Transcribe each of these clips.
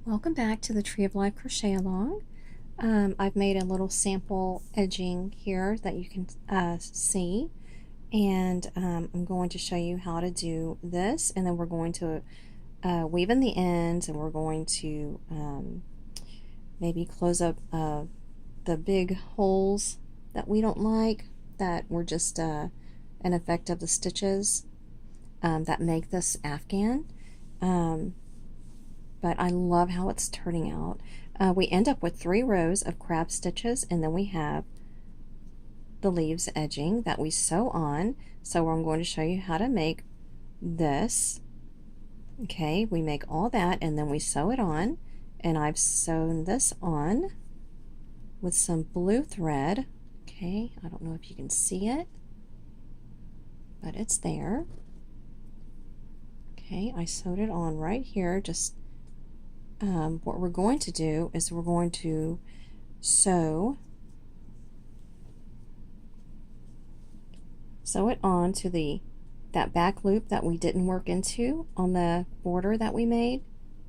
Welcome back to the Tree of Life Crochet Along. I've made a little sample edging here that you can see, and I'm going to show you how to do this, and then we're going to weave in the ends, and we're going to maybe close up the big holes that we don't like, that were just an effect of the stitches that make this Afghan. But I love how it's turning out. We end up with 3 rows of crab stitches, and then we have the leaves edging that we sew on. So I'm going to show you how to make this. Okay, we make all that and then we sew it on, and I've sewn this on with some blue thread. Okay, I don't know if you can see it, but it's there. Okay, I sewed it on right here. Just what we're going to do is we're going to sew it on to that back loop that we didn't work into on the border that we made.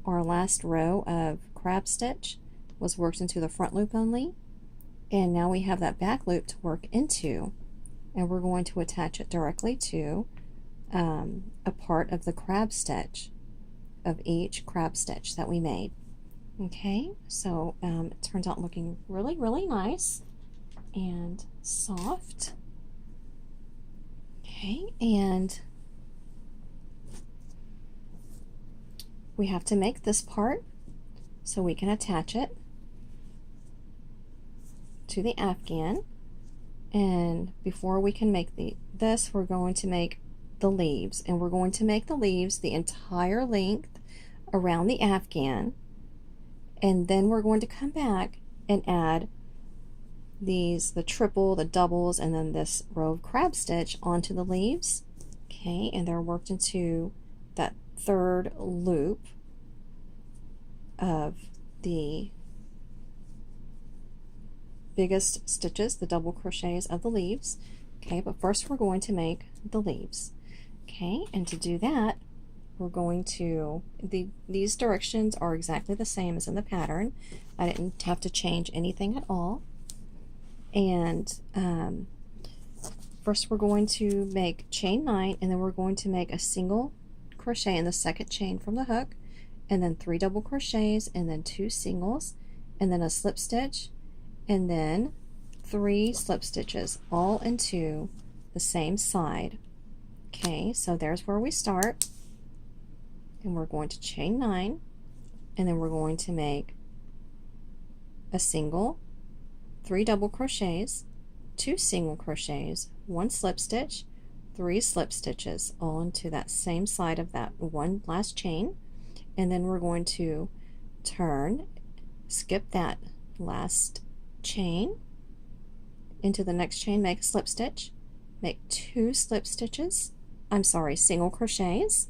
Our last row of crab stitch was worked into the front loop only, and now we have that back loop to work into, and we're going to attach it directly to a part of the crab stitch of each crab stitch that we made. Okay, so it turns out looking really, really nice and soft. Okay, and we have to make this part so we can attach it to the Afghan. And before we can make this, we're going to make the leaves, and we're going to make the leaves the entire length around the Afghan, and then we're going to come back and add the triple, the doubles, and then this row of crab stitch onto the leaves. Okay, and they're worked into that third loop of the biggest stitches, the double crochets of the leaves. Okay, but first we're going to make the leaves. Okay, and to do that, we're going to, these directions are exactly the same as in the pattern. I didn't have to change anything at all. And first we're going to make chain 9, and then we're going to make a single crochet in the second chain from the hook, and then 3 double crochets, and then 2 singles, and then a slip stitch, and then 3 slip stitches, all into the same side. Okay, so there's where we start, and we're going to chain 9, and then we're going to make a single, 3 double crochets, 2 single crochets, 1 slip stitch, 3 slip stitches, all into that same side of that one last chain, and then we're going to turn, skip that last chain into the next chain, make a slip stitch, make 2 slip stitches, single crochets,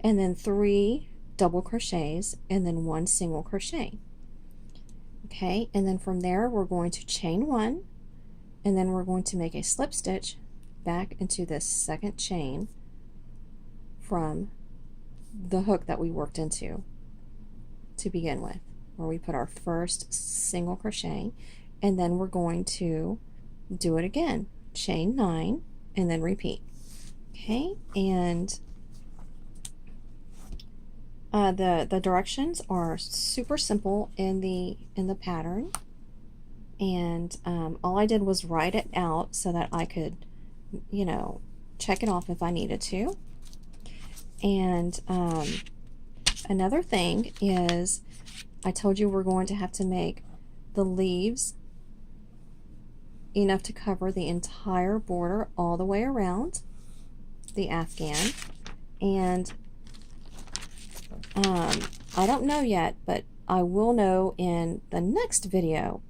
and then 3 double crochets, and then 1 single crochet. Okay, and then from there we're going to chain 1, and then we're going to make a slip stitch back into this second chain from the hook that we worked into to begin with, where we put our first single crochet, and then we're going to do it again, chain 9, and then repeat. Okay, and the directions are super simple in the pattern, and all I did was write it out so that I could, you know, check it off if I needed to. And another thing is, I told you we're going to have to make the leaves enough to cover the entire border all the way around the Afghan, and I don't know yet, but I will know in the next video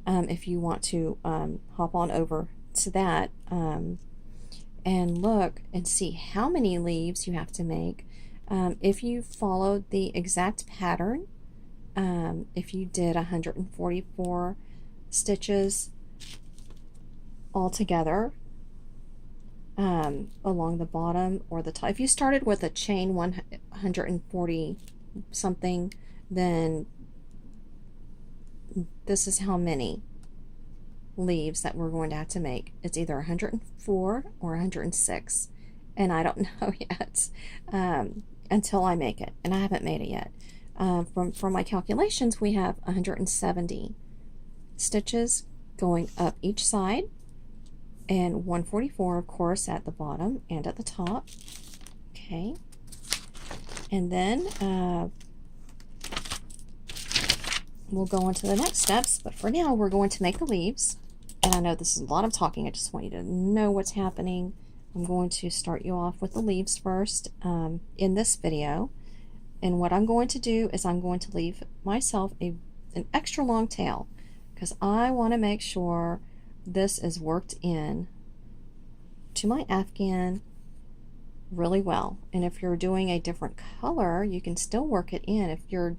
if you want to hop on over to that and look and see how many leaves you have to make. If you followed the exact pattern, if you did 144 stitches all together along the bottom or the top, if you started with a chain 140 something, then this is how many leaves that we're going to have to make. It's either 104 or 106, and I don't know yet until I make it, and I haven't made it yet. From my calculations, we have 170 stitches going up each side, and 144 of course at the bottom and at the top. Okay, and then we'll go on to the next steps, but for now we're going to make the leaves. And I know this is a lot of talking, I just want you to know what's happening. I'm going to start you off with the leaves first in this video. And what I'm going to do is I'm going to leave myself an extra long tail, because I want to make sure this is worked in to my Afghan really well. And if you're doing a different color, you can still work it in. If your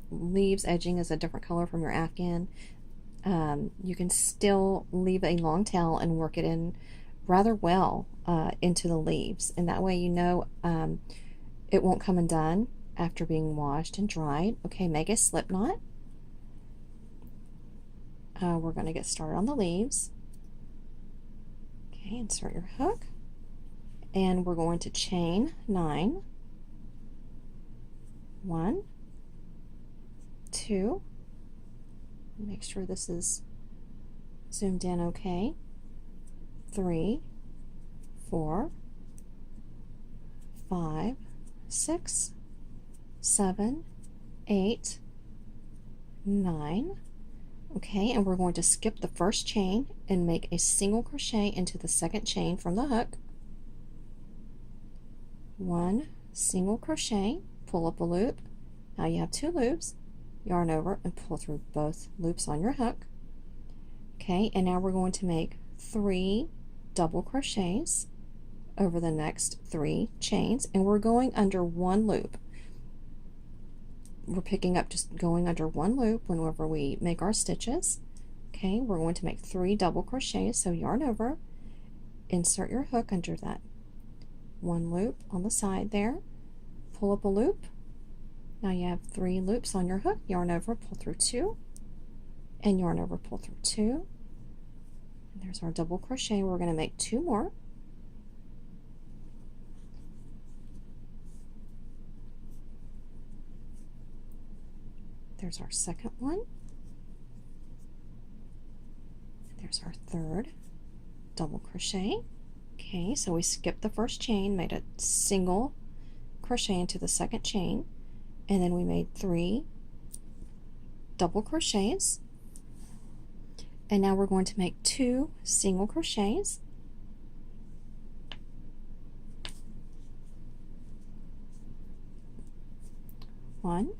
leaves edging is a different color from your Afghan, you can still leave a long tail and work it in rather well into the leaves, and that way you know it won't come undone after being washed and dried. Okay, make a slip knot. We're going to get started on the leaves. Okay, insert your hook, and we're going to chain 9. 1, 2, make sure this is zoomed in okay, 3, 4, 5, 6, 7, 8, 9. Okay, and we're going to skip the first chain and make a single crochet into the second chain from the hook. 1 single crochet, pull up a loop. Now you have 2 loops, yarn over and pull through both loops on your hook. Okay, and now we're going to make 3 double crochets over the next 3 chains, and we're going under 1 loop. We're picking up just going under 1 loop whenever we make our stitches. Okay, we're going to make 3 double crochets, so yarn over, insert your hook under that 1 loop on the side there, pull up a loop. Now you have 3 loops on your hook, yarn over, pull through 2, and yarn over, pull through 2. And there's our double crochet. We're going to make 2 more. There's our second one. And there's our third double crochet. Okay, so we skipped the first chain, made a single crochet into the second chain, and then we made 3 double crochets. And now we're going to make 2 single crochets. One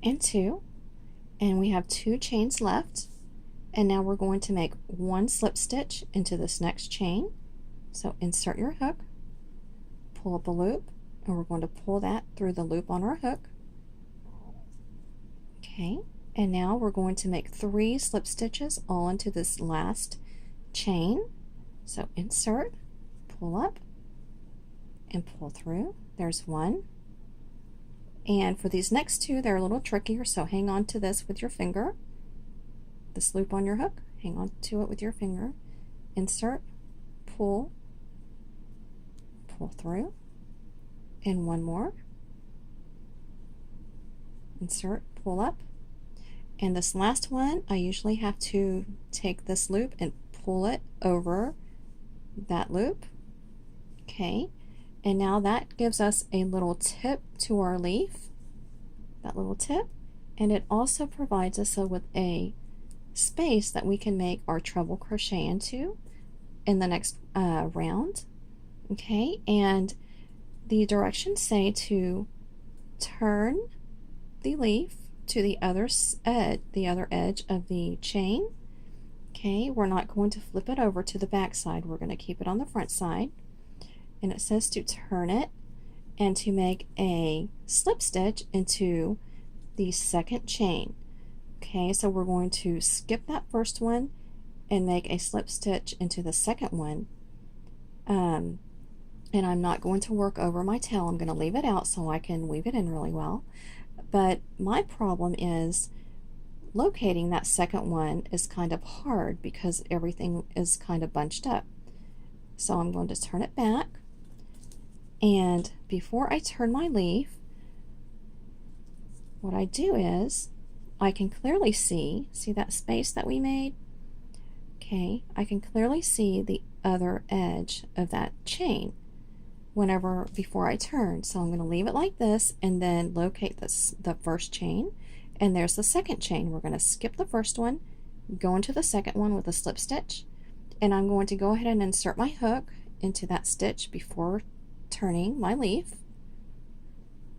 and 2, and we have 2 chains left. And now we're going to make 1 slip stitch into this next chain. So insert your hook, pull up a loop, and we're going to pull that through the loop on our hook. Okay, and now we're going to make 3 slip stitches all into this last chain. So insert, pull up, and pull through. There's 1. And for these next 2, they're a little trickier, so hang on to this with your finger. This loop on your hook, hang on to it with your finger. Insert, pull, pull through, and 1 more. Insert, pull up. And this last one, I usually have to take this loop and pull it over that loop. Okay, and now that gives us a little tip to our leaf, that little tip, and it also provides us with a space that we can make our treble crochet into in the next round. Okay, and the directions say to turn the leaf to the other edge of the chain. Okay, we're not going to flip it over to the back side, we're going to keep it on the front side. And it says to turn it and to make a slip stitch into the second chain. Okay, so we're going to skip that first one and make a slip stitch into the second one, and and I'm not going to work over my tail. I'm going to leave it out so I can weave it in really well. But my problem is locating that second one is kind of hard because everything is kind of bunched up. So I'm going to turn it back, and before I turn my leaf, what I do is I can clearly see that space that we made? Okay, I can clearly see the other edge of that chain before I turn. So I'm going to leave it like this and then locate the first chain, and there's the second chain. We're going to skip the first one, go into the second one with a slip stitch, and I'm going to go ahead and insert my hook into that stitch before turning my leaf.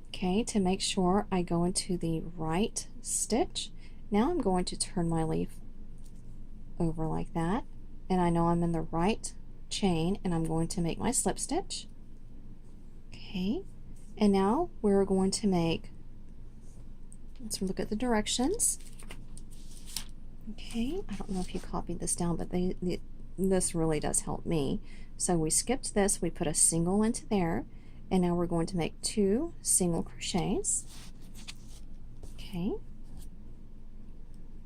Okay, to make sure I go into the right stitch. Now I'm going to turn my leaf over like that, and I know I'm in the right chain, and I'm going to make my slip stitch. Okay, and now we're going to make, let's look at the directions. Okay, I don't know if you copied this down, but this really does help me. So we skipped this, we put a single into there, and now we're going to make 2 single crochets. Okay,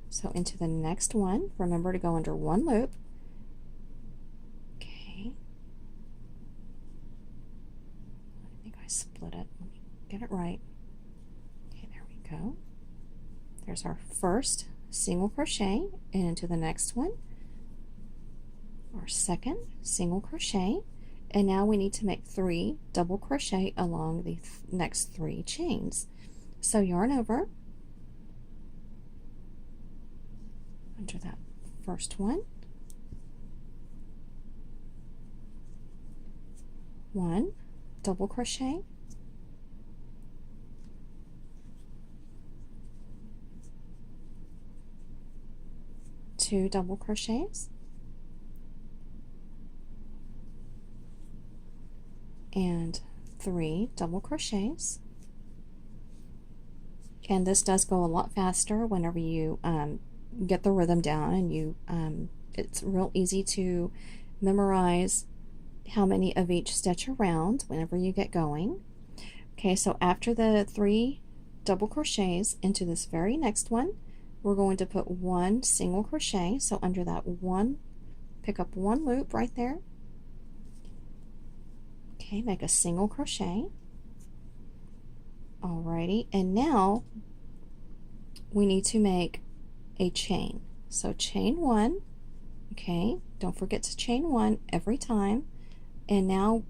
so into the next one, remember to go under 1 loop. Okay, I think I split it. Let me get it right. Okay, there we go. There's our first single crochet, and into the next one, our second single crochet, and now we need to make 3 double crochet along the next 3 chains. So yarn over under that first one, 1 double crochet, 2 double crochets, and 3 double crochets. And this does go a lot faster whenever you get the rhythm down, and you it's real easy to memorize how many of each stitch around whenever you get going. Okay, so after the 3 double crochets into this very next one, we're going to put 1 single crochet. So under that one, pick up 1 loop right there. Okay, make a single crochet. Alrighty, and now we need to make a chain. So chain 1, okay, don't forget to chain 1 every time. And now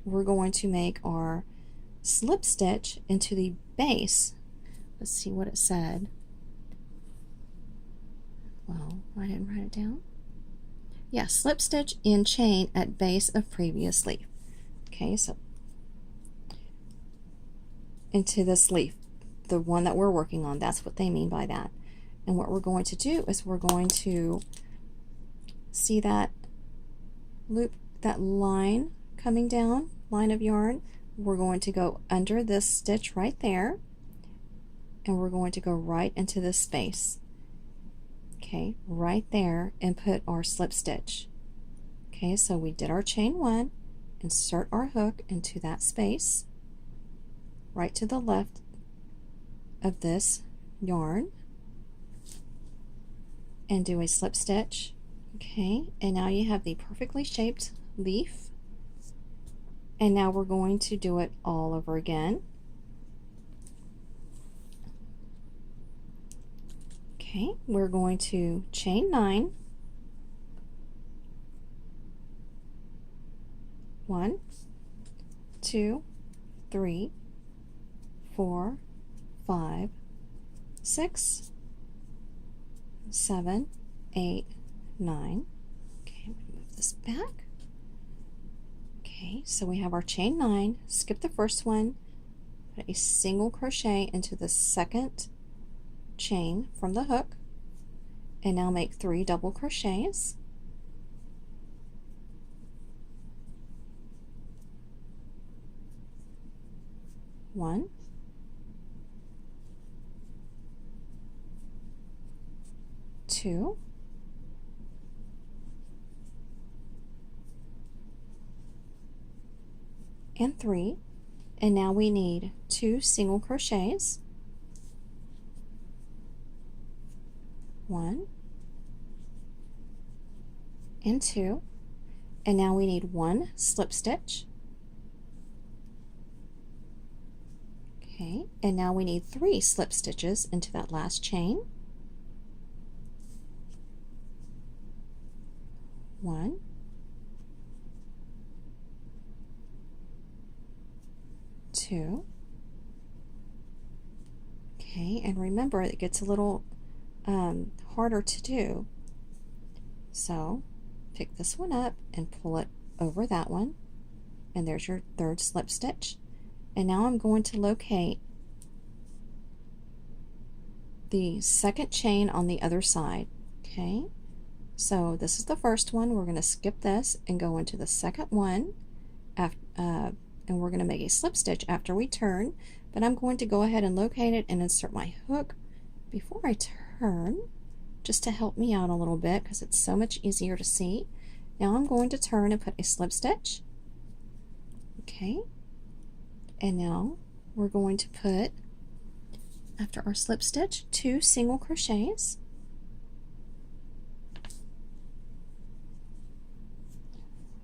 we're going to make our slip stitch into the base. Let's see what it said. Well, I didn't write it down. Yeah, slip stitch in chain at base of previous leaf. Okay, so into this leaf, the one that we're working on, that's what they mean by that. And what we're going to do is we're going to see that loop, that line coming down, line of yarn. We're going to go under this stitch right there, and we're going to go right into this space. Okay, right there, and put our slip stitch. Okay, so we did our chain 1, insert our hook into that space right to the left of this yarn, and do a slip stitch. Okay, and now you have the perfectly shaped leaf, and now we're going to do it all over again. Okay, we're going to chain 9, 1, 2, 3, 4, 5, 6, 7, 8, 9. Okay, I'm going to move this back. Okay, so we have our chain 9, skip the first one, put a single crochet into the second chain from the hook, and now make 3 double crochets. One, two, and 3, and now we need 2 single crochets, 1 and 2, and now we need 1 slip stitch. Okay, and now we need 3 slip stitches into that last chain. 1, 2. Okay, and remember it gets a little harder to do. So pick this one up and pull it over that one, and there's your 3rd slip stitch. And now I'm going to locate the 2nd chain on the other side. Okay, so this is the first one. We're going to skip this and go into the 2nd one, and we're going to make a slip stitch after we turn, but I'm going to go ahead and locate it and insert my hook before I turn, just to help me out a little bit because it's so much easier to see. Now I'm going to turn and put a slip stitch. Okay, and now we're going to put, after our slip stitch, 2 single crochets,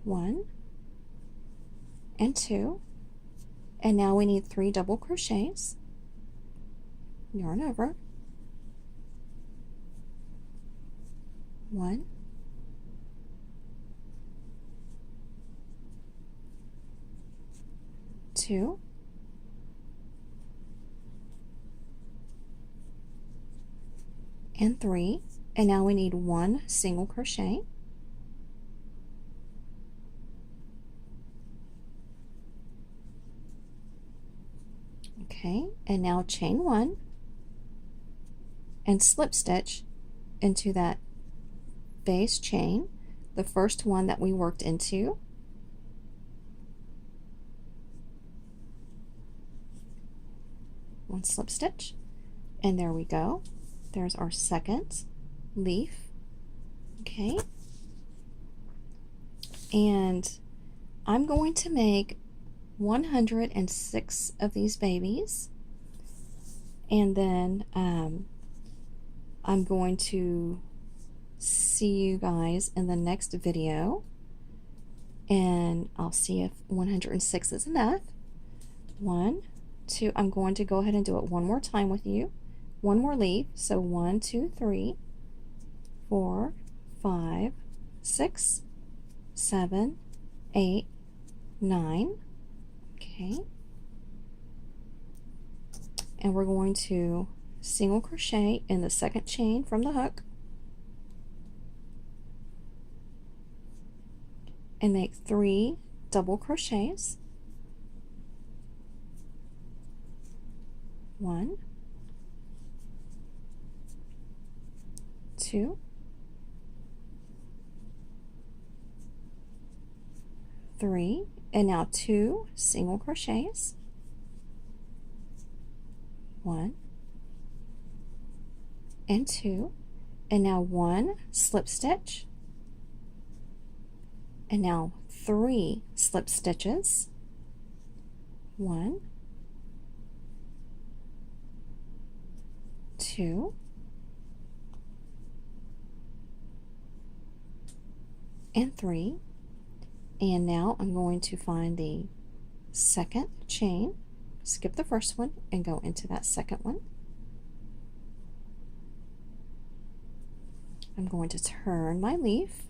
1 and 2, and now we need 3 double crochets, yarn over, 1, 2, and 3, and now we need 1 single crochet, okay, and now chain 1 and slip stitch into that base chain, the first one that we worked into, one slip stitch, and there we go. There's our 2nd leaf. Okay, and I'm going to make 106 of these babies, and then I'm going to see you guys in the next video, and I'll see if 106 is enough. 1, 2, I'm going to go ahead and do it one more time with you. One more leaf, so 1, 2, 3, 4, 5, 6, 7, 8, 9. Okay, and we're going to single crochet in the 2nd chain from the hook and make 3 double crochets, 1, 2, 3, and now 2 single crochets, 1 and 2, and now 1 slip stitch, and now 3 slip stitches, 1, 2, and 3, and now I'm going to find the 2nd chain, skip the first one and go into that 2nd one. I'm going to turn my leaf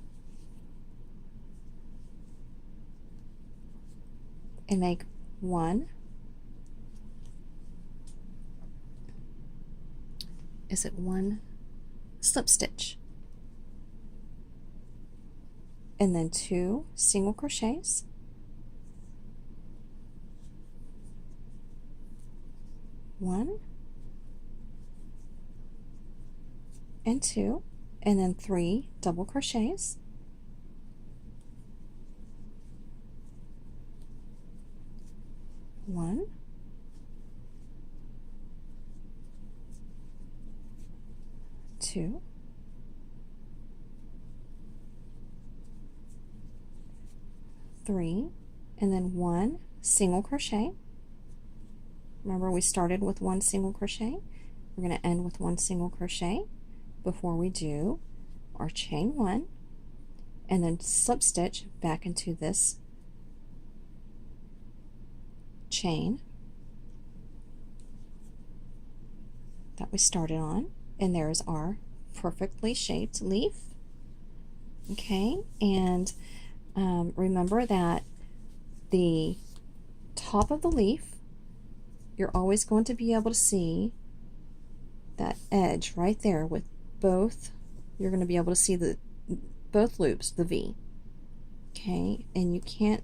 and make 1, is it 1 slip stitch, and then 2 single crochets, 1 and 2, and then 3 double crochets, 1, 2, 3, and then 1 single crochet. Remember, we started with 1 single crochet. We're going to end with 1 single crochet before we do our chain 1, and then slip stitch back into this chain that we started on, and there's our perfectly shaped leaf. Okay, and remember that the top of the leaf, you're always going to be able to see that edge right there with both. You're going to be able to see the both loops, the V. Okay, and you can't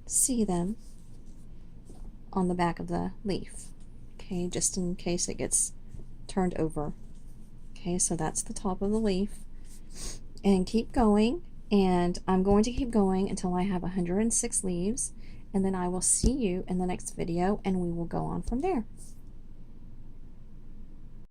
see them on the back of the leaf. Okay, just in case it gets turned over. Okay, so that's the top of the leaf. And keep going, and I'm going to keep going until I have 106 leaves, and then I will see you in the next video and we will go on from there.